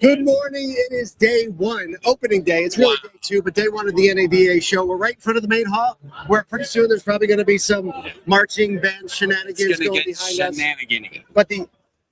Good morning. It is day one, opening day. It's really day two, but day one of the NADA show. We're right in front of the main hall, where pretty soon there's probably going to be some marching band shenanigans going behind us. But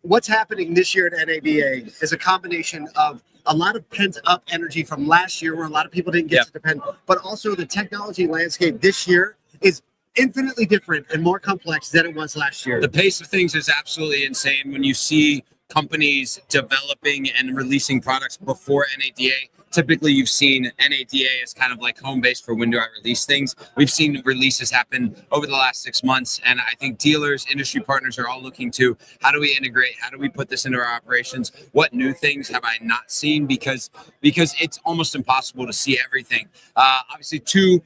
what's happening this year at NADA is a combination of a lot of pent-up energy from last year, where a lot of people didn't get to depend, but also the technology landscape this year is infinitely different and more complex than it was last year. The pace of things is absolutely insane when you see companies developing and releasing products before NADA. Typically, you've seen NADA as kind of like home base for when do I release things. We've seen releases happen over the last 6 months, and I think dealers, industry partners are all looking to how do we integrate, how do we put this into our operations, what new things have I not seen, because it's almost impossible to see everything. Obviously, two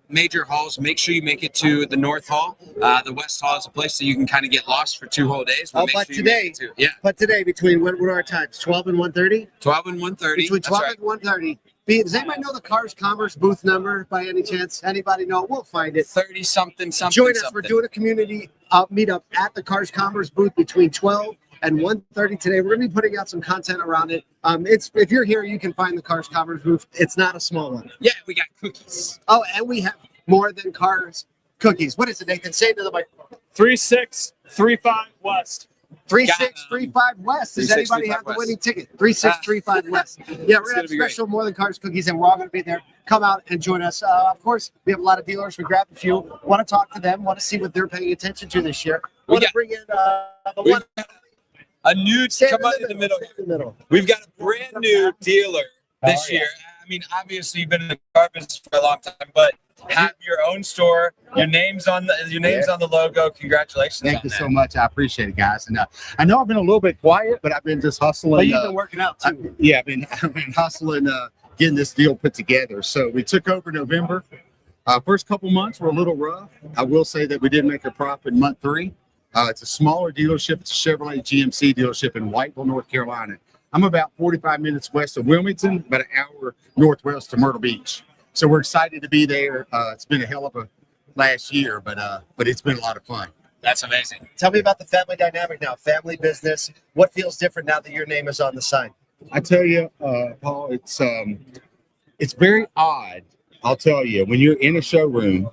major halls. Make sure you make it to the North Hall. The West Hall is a place that you can kind of get lost for 2 whole days. But today, between what are our times? 12 and 1:30? 12 and 1:30. Between 12 and 1:30. Does anybody know the Cars Commerce booth number by any chance? Anybody know? We'll find it. 30-something. Join us. We're doing a community meetup at the Cars Commerce booth between 12 and 1:30 today. We're going to be putting out some content around it. If you're here, you can find the Cars Commerce booth. It's not a small one. Yeah, we got cookies. Oh, and we have more than cars cookies. What is it, Nathan? Say it to the microphone. 3635 West. 3635 West. Does anybody have the winning ticket? 3635 West. Yeah, we're going to have special More Than Cars cookies, and we're all going to be there. Come out and join us. Of course, we have a lot of dealers. We grabbed a few. Want to talk to them. Want to see what they're paying attention to this year. Want to bring in the one. A new, come out in the middle. We've got a brand new dealer this year. I mean, obviously you've been in the car business for a long time, but have your own store. Your name's on the logo. Congratulations! Thank you so much. I appreciate it, guys. And I know I've been a little bit quiet, but I've been just hustling. But you've been working out too. I've been hustling, getting this deal put together. So we took over November. First couple months were a little rough. I will say that we did make a profit in month 3. It's a smaller dealership. It's a Chevrolet GMC dealership in Whiteville, North Carolina. I'm about 45 minutes west of Wilmington, about an hour northwest of Myrtle Beach. So we're excited to be there. It's been a hell of a last year, but it's been a lot of fun. That's amazing. Tell me about the family dynamic now, family business. What feels different now that your name is on the sign? I tell you, Paul, it's very odd. I'll tell you, when you're in a showroom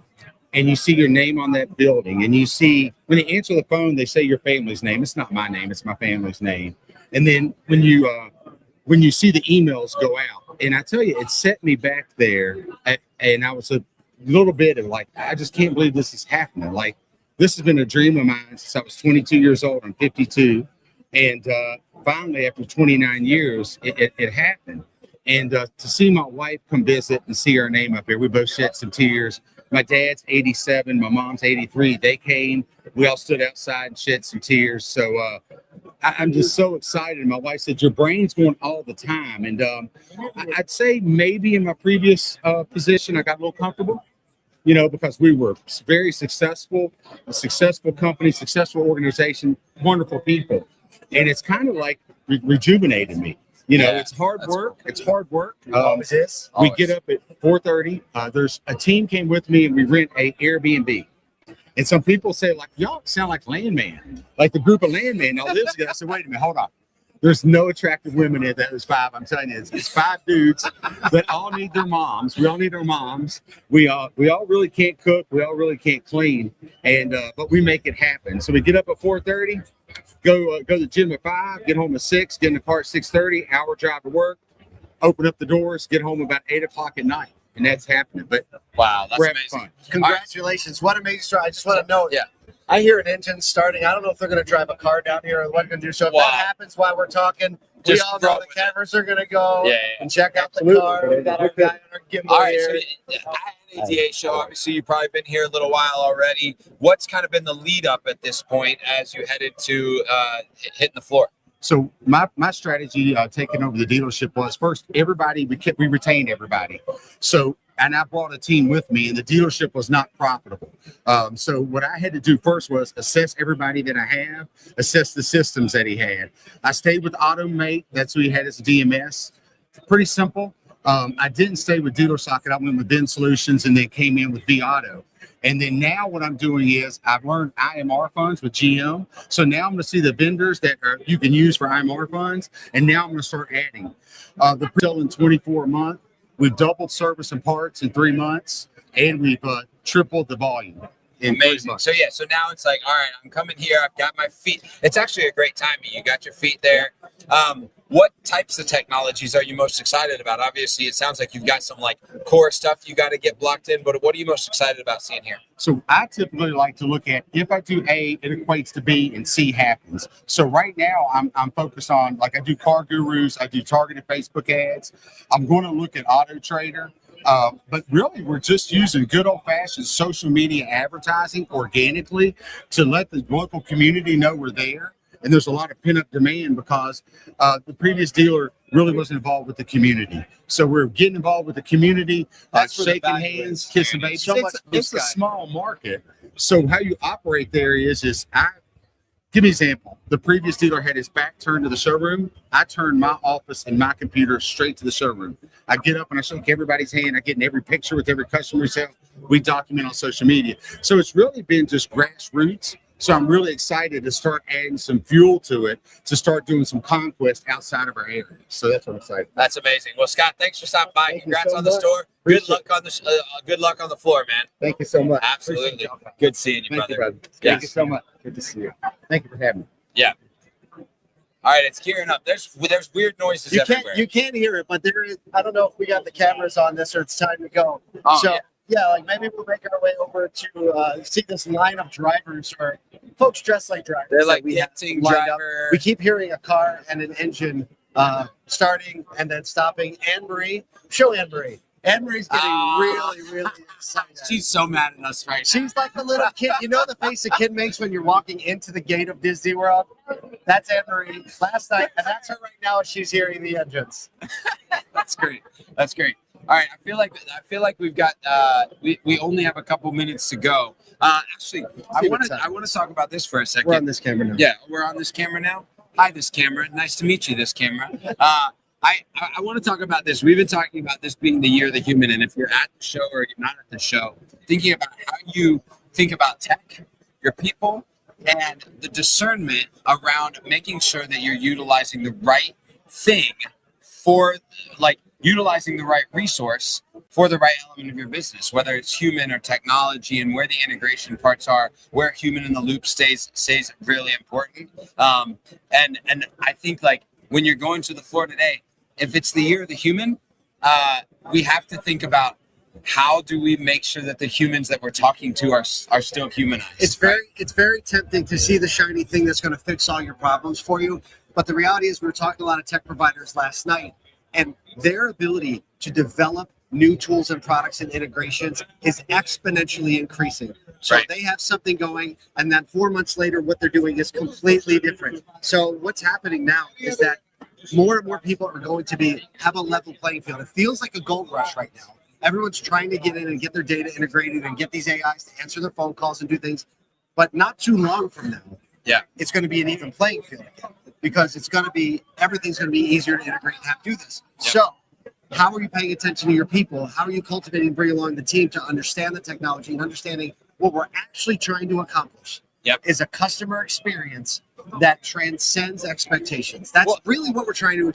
and you see your name on that building, and you see, when they answer the phone, they say your family's name. It's not my name, it's my family's name. And then when you see the emails go out, and I tell you, it set me back there, and I was a little bit of like, I just can't believe this is happening. Like, this has been a dream of mine since I was 22 years old. I'm 52. And finally, after 29 years, it happened. And to see my wife come visit and see her name up here, we both shed some tears. My dad's 87, my mom's 83. They came. We all stood outside and shed some tears. So I'm just so excited. My wife said, your brain's going all the time. And I'd say maybe in my previous position, I got a little comfortable, because we were very successful, a successful company, successful organization, wonderful people. And it's kind of like rejuvenated me. It's hard work. It's hard work. Always is. We get up at 4:30. There's a team came with me, and we rent a Airbnb. And some people say, like, y'all sound like Landman, like the group of Landman now lives together. I said, wait a minute, hold on. There's no attractive women in that. There's 5. I'm telling you, it's 5 dudes that all need their moms. We all need our moms. We all really can't cook. We all really can't clean. And but we make it happen. So we get up at 4:30. Go to the gym at 5, get home at 6, get in the car at 6:30, hour drive to work, open up the doors, get home about 8 o'clock at night. And that's happening. But wow, that's amazing. Fun. Congratulations. What amazing story. I just want to know. Yeah. I hear an engine starting. I don't know if they're going to drive a car down here or what they're going to do. So if that happens while we're talking, we all know the cameras are going to go and check out the car. We got our guy on our gimbal all right, here. So at NADA show, obviously you've probably been here a little while already. What's kind of been the lead up at this point as you headed to hitting the floor? So my strategy taking over the dealership was first, everybody, we retained everybody. So, and I brought a team with me, and the dealership was not profitable. So what I had to do first was assess everybody that I have, assess the systems that he had. I stayed with Automate. That's who he had as a DMS. Pretty simple. I didn't stay with Dealer Socket. I went with Ben Solutions and then came in with V Auto. And then now what I'm doing is I've learned IMR funds with GM. So now I'm going to see the vendors that you can use for IMR funds. And now I'm going to start adding the selling 24 a month. We've doubled service and parts in 3 months, and we've tripled the volume. Amazing. So yeah, so now it's like, all right, I'm coming here. I've got my feet. It's actually a great timing. You got your feet there. What types of technologies are you most excited about? Obviously, it sounds like you've got some like core stuff you got to get blocked in, but what are you most excited about seeing here? So I typically like to look at, if I do A, it equates to B, and C happens. So right now I'm focused on, like, I do Car Gurus, I do targeted Facebook ads. I'm going to look at Auto Trader. But really, we're just using good old-fashioned social media advertising organically to let the local community know we're there. And there's a lot of pent-up demand because the previous dealer really wasn't involved with the community. So we're getting involved with the community, shaking hands, kissing babies. It's a small market. So how you operate there is give me an example. The previous dealer had his back turned to the showroom. I turned my office and my computer straight to the showroom. I get up and I shake everybody's hand. I get in every picture with every customer. We document on social media. So it's really been just grassroots. So I'm really excited to start adding some fuel to it, to start doing some conquest outside of our area. So that's what I'm excited about. That's amazing. Well, Scott, thanks for stopping by. Congrats so on the much. store. Good luck on the good luck on the floor, man. Thank you so much. Absolutely. Good seeing you, Thank brother. you, brother. Yes. Thank you so much. Good to see you. Thank you for having me. Yeah. All right, it's gearing up. There's weird noises everywhere. You can't hear it, but there is. I don't know if we got the cameras on this or it's time to go. Oh, So yeah, like maybe we'll make our way over to see this line of drivers or folks dressed like drivers. They're like we have dancing lined up. driver. We keep hearing a car and an engine starting and then stopping. Anne Marie, show Anne Marie. Anne Marie's getting really excited. She's so mad at us right now. She's like the little kid. You know the face a kid makes when you're walking into the gate of Disney World? That's Anne Marie last night, and that's her right now as she's hearing the engines. That's great. That's great. All right, I feel like we've got we only have a couple minutes to go. Actually, I want to talk about this for a second. We're on this camera now. Yeah, we're on this camera now. Hi, this camera. Nice to meet you, this camera. I want to talk about this. We've been talking about this being the year of the human, and if you're at the show or you're not at the show, thinking about how you think about tech, your people, and the discernment around making sure that you're utilizing the right thing for, like, utilizing the right resource for the right element of your business, whether it's human or technology, and where the integration parts are, where human in the loop stays really important. And I think, like, when you're going to the floor today, if it's the year of the human, we have to think about how do we make sure that the humans that we're talking to are still humanized. It's very tempting to see the shiny thing that's going to fix all your problems for you, but the reality is we were talking to a lot of tech providers last night, and their ability to develop new tools and products and integrations is exponentially increasing. So Right. they have something going, and then 4 months later, what they're doing is completely different. So what's happening now is that more and more people are going to have a level playing field. It feels like a gold rush right now. Everyone's trying to get in and get their data integrated and get these AIs to answer their phone calls and do things. But not too long from now, it's going to be an even playing field again, because everything's going to be easier to integrate and have to do this. Yep. So how are you paying attention to your people? How are you cultivating and bringing along the team to understand the technology and understanding what we're actually trying to accomplish? Is a customer experience that transcends expectations. That's really what we're trying to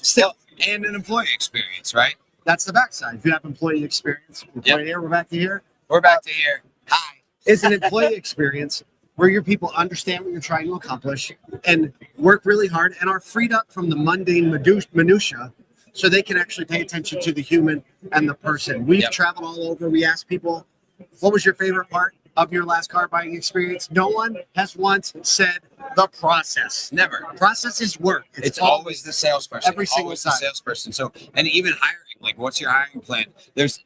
still. And an employee experience, right? That's the backside. If you have employee experience, here, we're back to here. We're back to here. Hi. Is an employee experience where your people understand what you're trying to accomplish and work really hard and are freed up from the mundane minutia so they can actually pay attention to the human and the person. We've traveled all over. We asked people, what was your favorite part of your last car buying experience? No one has once said the process. Never. Process is work. It's always the salesperson. Every single always time. the salesperson. So, and even hiring, like, what's your hiring plan? There's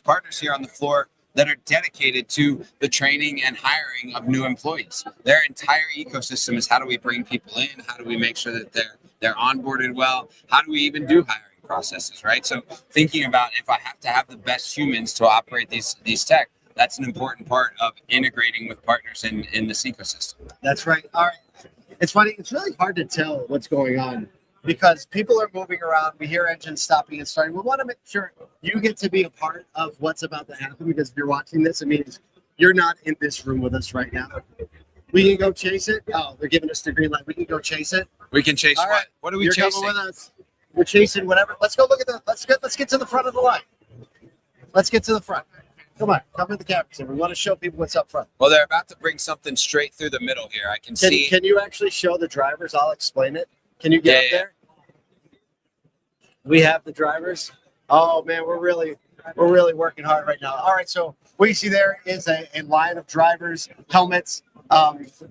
partners here on the floor that are dedicated to the training and hiring of new employees. Their entire ecosystem is, how do we bring people in? How do we make sure that they're onboarded well? How do we even do hiring processes, right? So thinking about, if I have to have the best humans to operate these tech, that's an important part of integrating with partners in this ecosystem. That's right. All right. It's funny. It's really hard to tell what's going on because people are moving around. We hear engines stopping and starting. We want to make sure you get to be a part of what's about to happen, because if you're watching this, it means You're not in this room with us right now. We can go chase it. Oh, they're giving us the green light. We can go chase it. We can chase All what? right. What are we You're chasing? coming with us. We're chasing whatever. Let's go look at the. Let's get to the front of the line. Let's get to the front. Come on, come to the camera. We want to show people what's up front. Well, they're about to bring something straight through the middle here. I can see. Can you actually show the drivers? I'll explain it. Can you get up there? We have the drivers. Oh man, we're really working hard right now. All right, so what you see there is a line of drivers, helmets,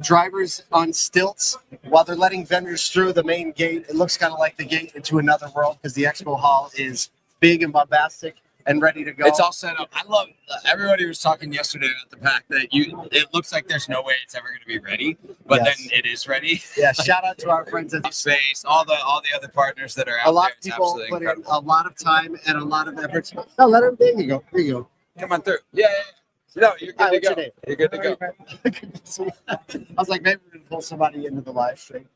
drivers on stilts while they're letting vendors through the main gate. It looks kind of like the gate into another world because the expo hall is big and bombastic and ready to go. It's all set up. I love. Everybody was talking yesterday at the pack that it looks like there's no way it's ever going to be ready, but Yes. then it is ready. Yeah, shout out to our friends at Space, all the other partners that are out a lot there. of It's people absolutely put in incredible. a lot of time and a lot of efforts. No, let them. There you go. There you go. Come on through. Yeah. No, you're Hi, good to what's your go. name? You're good to go. Good to see you. I was like, maybe we're gonna pull somebody into the live stream.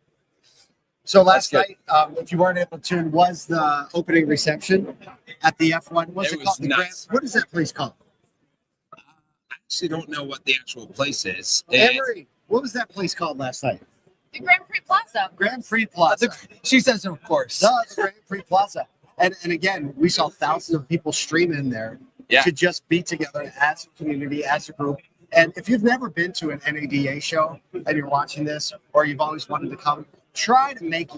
So last That's night, if you weren't able to tune, was the opening reception at the F1. What's It it was called? The Grand, nuts. what is that place called? I actually don't know what the actual place is. Anne-Marie, what was that place called last night? The Grand Prix Plaza. Grand Prix Plaza. She says, of course. The Grand Prix Plaza. And again, we saw thousands of people stream in there Yeah. to just be together as a community, as a group. And if you've never been to an NADA show and you're watching this, or you've always wanted to come, try to make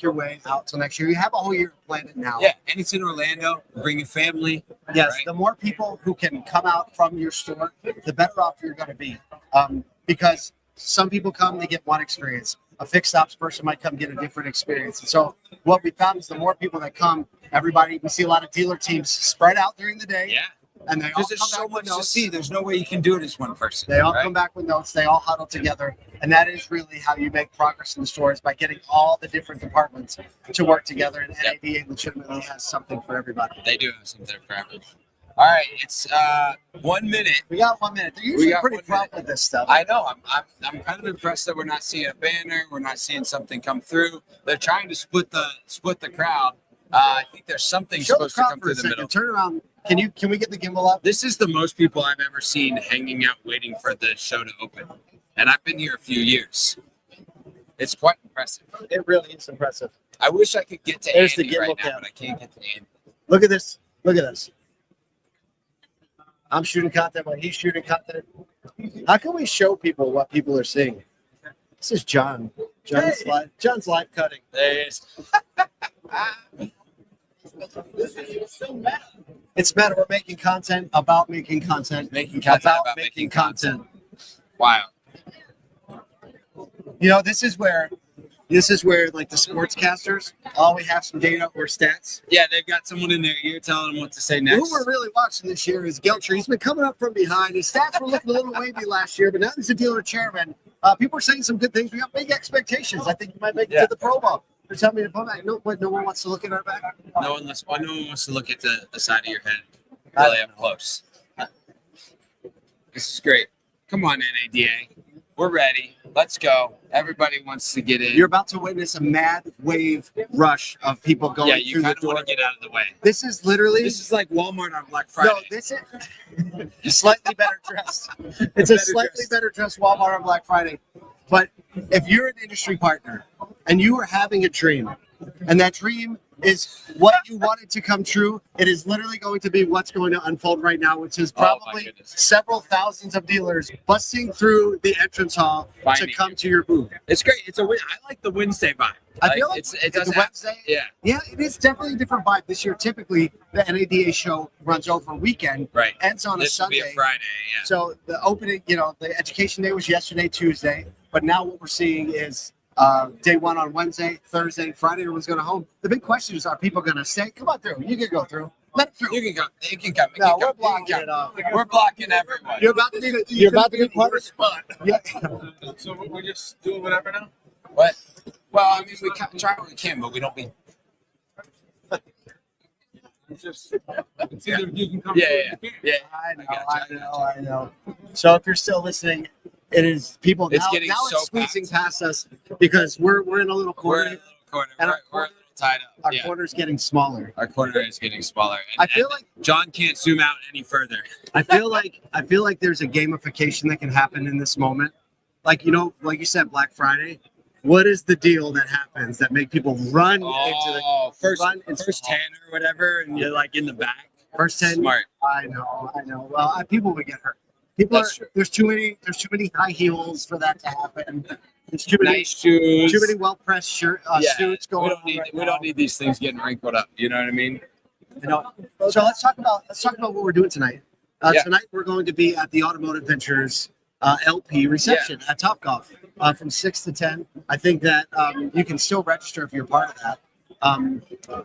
your way out till next year. You have a whole year to plan it now. Yeah, and it's in Orlando. Bring your family. Yes, right? the more people who can come out from your store, the better off you're going to be. Because some people come, they get one experience. A fixed ops person might come get a different experience. And so what we found is the more people that come, everybody, we see a lot of dealer teams spread out during the day. Yeah, And they all because there's come so back with much to notes. see. There's no way you can do it as one person. They all right? come back with notes. They all huddle together. And that is really how you make progress in the stores, by getting all the different departments to work together. And Yep. NADA legitimately has something for everybody. They do have something for everyone. All right, it's 1 minute. We got 1 minute. They're usually got pretty 1 prompt minute. with this stuff. I know. I'm kind of impressed that we're not seeing a banner. We're not seeing something come through. They're trying to split the crowd. I think there's something Show the supposed to crowd come for a through the second. middle. Turn around. Can we get the gimbal up? This is the most people I've ever seen hanging out waiting for the show to open, and I've been here a few years. It's quite impressive. It really is impressive. I wish I could get to There's the Andy right gimbal now, cam. but I can't get to Andy. Look at this. Look at this. I'm shooting content while he's shooting content. How can we show people what people are seeing? This is John. John's live cutting. There it is. It's meta. We're making content about making content. Making content about making content. Wow. You know, this is where like the sportscasters, we have some data or stats. Yeah, they've got someone in their ear telling them what to say Who next. we're really watching this year is Gelcher. He's been coming up from behind. His stats were looking a little wavy last year, but now he's a dealer chairman. People are saying some good things. We got big expectations. I think he might make it to the Pro Bowl. They're telling me to pull back. No one wants to look at our back. No one wants to look at the side of your head really up close. This is great. Come on, NADA. We're ready. Let's go. Everybody wants to get in. You're about to witness a mad wave rush of people going Yeah, you through the kind of door. want to get out of the way. This is literally This is like Walmart on Black Friday. no. This is slightly better dressed. It's a slightly better dressed Walmart on Black Friday. But if you're an industry partner and you are having a dream, and that dream is what you wanted to come true, it is literally going to be what's going to unfold right now, which is Oh, my probably goodness. several thousands of dealers busting through the entrance hall to Finding come you. to your booth. It's great. It's I like the Wednesday vibe. I feel like it does the have, Wednesday. yeah, Yeah, it is definitely a different vibe this year. Typically, the NADA show runs over a weekend, right. ends on This a will be Sunday. a Friday. Yeah. So the opening, the education day was yesterday, Tuesday, but now what we're seeing is day one on Wednesday, Thursday, Friday. Everyone's going to home. The big question is, are people going to stay? Come on through. You can go through. Let it through. You can come. You can come. No, You we're can come. blocking You can it come. off. We're blocking everyone. You're about to be. You're about to be part of. Yeah. So we're just doing whatever now? What? Well, I mean, we try what we can, but we don't be. It's either you can come. Yeah, or yeah, you can't. yeah. I know. So if you're still listening, it is people. It's now, getting now so it's squeezing packed. past us because we're in a little We're in corner. a little corner. And We're our a little tied up. Our Yeah. corner's getting smaller. Our corner is getting smaller. I feel like John can't zoom out any further. I feel like there's a gamification that can happen in this moment. Like, like you said, Black Friday. What is the deal that happens that make people run into the first run into first 10 or whatever, and you're like in the back. first 10? Smart. I know. Well, people would get hurt. There's too many high heels for that to happen. There's too many Nice shoes. too many well pressed suits going on. We don't need these things getting wrinkled up. You know what I mean? So let's talk about what we're doing tonight. Yeah. Tonight we're going to be at the Automotive Ventures LP reception at Topgolf from 6 to 10. I think that you can still register if you're part of that.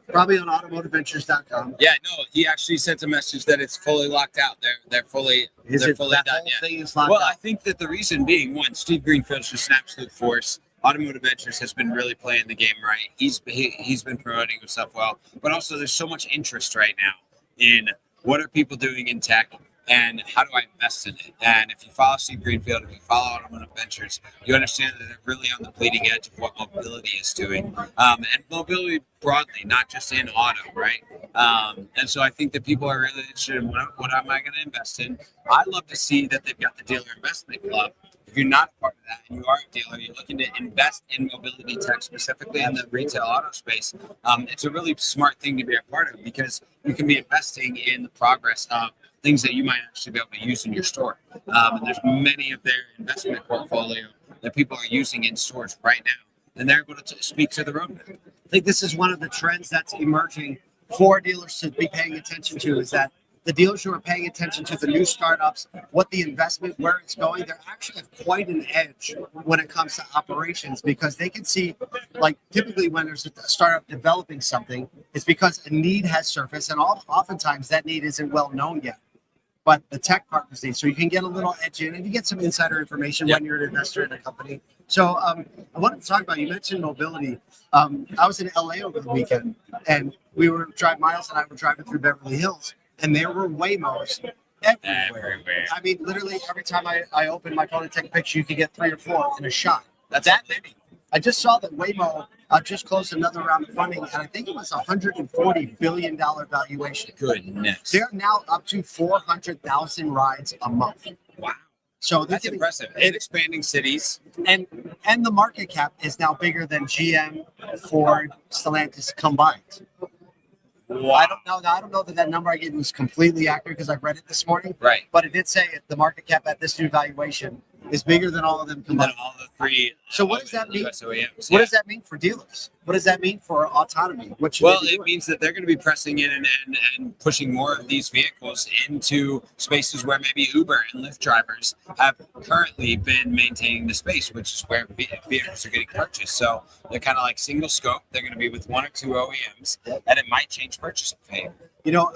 Probably on automotiveventures.com. Yeah, no, he actually sent a message that it's fully locked out. They're fully That done. whole Yeah. thing is locked Well, out. I think that the reason being, one, Steve Greenfield's just an absolute force. Automotive Ventures has been really playing the game right. He's been promoting himself well, but also there's so much interest right now in what are people doing in tech and how do I invest in it. And if you follow Steve Greenfield, if you follow Automotive Ventures, you understand that they're really on the bleeding edge of what mobility is doing, and mobility broadly, not just in auto, right? And so I think that people are really interested in what am I going to invest in. I love to see that they've got the dealer investment club. If you're not a part of that and you are a dealer, you're looking to invest in mobility tech, specifically in the retail auto space, it's a really smart thing to be a part of because you can be investing in the progress of things that you might actually be able to use in your store. And there's many of their investment portfolio that people are using in stores right now, and they're able to speak to the roadmap. I think this is one of the trends that's emerging for dealers to be paying attention to is that the dealers who are paying attention to the new startups, what the investment, where it's going, they're actually have quite an edge when it comes to operations because they can see, like typically when there's a startup developing something, it's because a need has surfaced and oftentimes that need isn't well known yet. But the tech partners need, so you can get a little edge in and you get some insider information when you're an investor in a company. So I wanted to talk about, you mentioned mobility. I was in LA over the weekend and Miles and I were driving through Beverly Hills and there were Waymos everywhere. I mean, literally every time I opened my phone to take a picture, you could get 3 or 4 in a shot. That's that many. I just saw that Waymo just closed another round of funding, and I think it was a $140 billion valuation. Goodness. They're now up to 400,000 rides a month. Wow. So That's impressive. And expanding cities. And the market cap is now bigger than GM, Ford, Stellantis combined. Wow. I don't know that number I gave was completely accurate because I read it this morning. Right. But it did say the market cap at this new valuation is bigger than all of them And combined. then all the three. So what does that mean? US OEMs. What does that mean for dealers? What does that mean for autonomy? What should Well, they be it doing? means that they're going to be pressing in and pushing more of these vehicles into spaces where maybe Uber and Lyft drivers have currently been maintaining the space, which is where vehicles are getting purchased. So they're kind of like single scope. They're going to be with 1 or 2 OEMs, and it might change purchase behavior.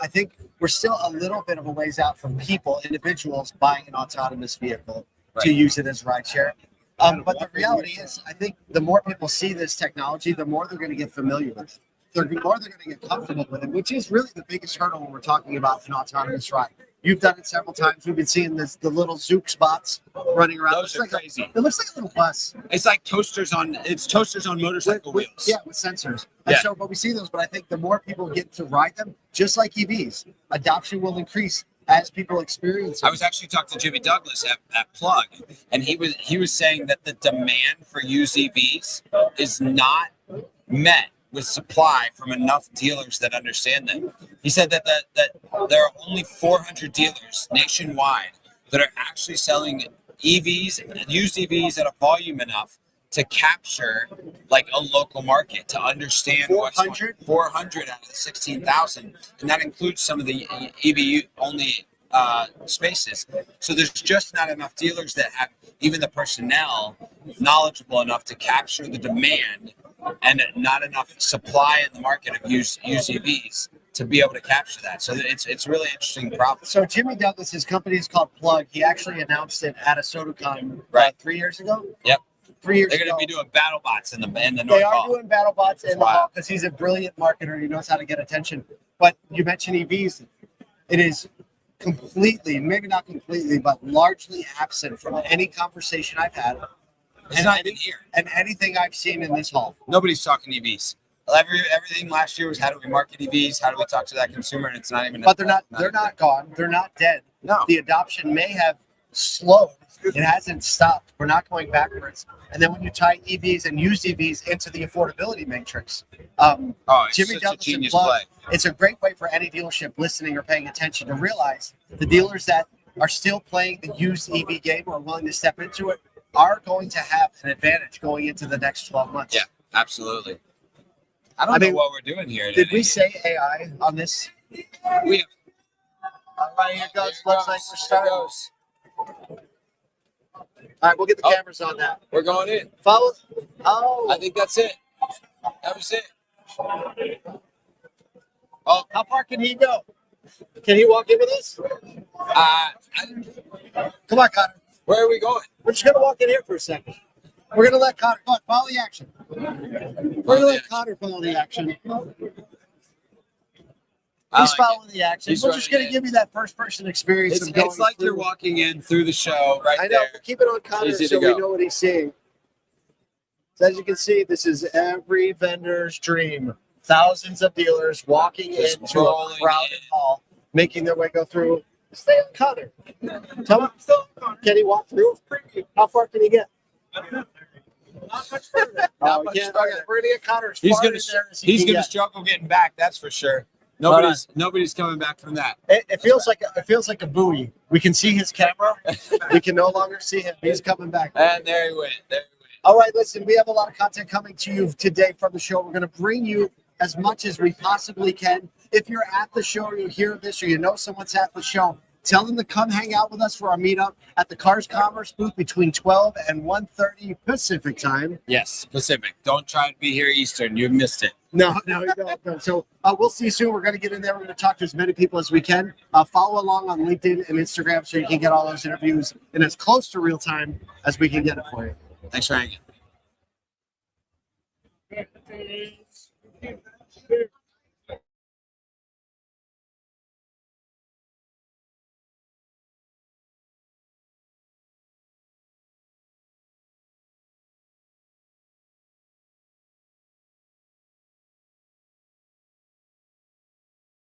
I think we're still a little bit of a ways out from individuals buying an autonomous vehicle to use it as rideshare. But the reality is, I think the more people see this technology, the more they're going to get familiar with it. The more they're going to get comfortable with it, which is really the biggest hurdle when we're talking about an autonomous ride. You've done it several times. We've been seeing the little Zook spots running around. Those are crazy. It looks like a little bus. It's like toasters on motorcycle wheels. Yeah, with sensors. And so, but we see those. But I think the more people get to ride them, just like EVs, adoption will increase as people experience it. I was actually talking to Jimmy Douglas at Plug, and he was saying that the demand for used EVs is not met with supply from enough dealers that understand them. He said that there are only 400 dealers nationwide that are actually selling EVs, used EVs at a volume enough to capture like a local market, to understand 400 out of the 16,000, and that includes some of the EV only spaces. So there's just not enough dealers that have even the personnel knowledgeable enough to capture the demand, and not enough supply in the market of used EVs to be able to capture that. So it's a really interesting problem. So Jimmy Douglas's company is called Plug. He actually announced it at a SodaCon 3 years ago. Yep. 3 years They're ago. going to be doing battle bots in the North They are Hall. doing battle bots in the hall because he's a brilliant marketer. He knows how to get attention. But you mentioned EVs. It is completely, maybe not completely, but largely absent from any conversation I've had. It's not even here. And anything I've seen in this hall. Nobody's talking EVs. everything last year was how do we market EVs, how do we talk to that consumer, and it's not even. But they're not gone. They're not dead. No. The adoption may have slowed. It hasn't stopped. We're not going backwards. And then when you tie EVs and used EVs into the affordability matrix, It's Jimmy such a Douglas and genius Plug, play. it's a great way for any dealership listening or paying attention to realize the dealers that are still playing the used EV game or are willing to step into it are going to have an advantage going into the next 12 months. Yeah, absolutely. I don't know what we're doing here. Did we say AI on this? We All right, here goes. Looks like we're starting. All right, we'll get the cameras on that. We're going in. Follow. Oh. I think that's it. That was it. Oh, how far can he go? Can he walk in with us? Come on, Connor. Where are we going? We're just gonna walk in here for a second. We're gonna let Connor follow the action. We're gonna let Connor follow the action. He's following the action. We're just gonna give you that first-person experience. It's like you're walking in through the show right there. I know. Keep it on Connor so we know what he's seeing. So as you can see, this is every vendor's dream. Thousands of dealers walking into a crowded hall, making their way go through. Stay on Connor. Tell him, can he walk through? How far can he get? Not much further. Not much further. Okay, we're gonna get Connor as He's far gonna in there as he he's can gonna get. struggle getting back. That's for sure. Nobody's coming back from that. It feels like a buoy. We can see his camera. We can no longer see him. He's coming back. And there he went. All right, listen, we have a lot of content coming to you today from the show. We're going to bring you as much as we possibly can. If you're at the show or you hear this or you know someone's at the show, tell them to come hang out with us for our meetup at the Cars Commerce booth between 12 and 1:30 Pacific time. Yes, Pacific. Don't try to be here Eastern. You missed it. No. So we'll see you soon. We're going to get in there. We're going to talk to as many people as we can. Follow along on LinkedIn and Instagram so you can get all those interviews in as close to real time as we can get it for you. Thanks for hanging.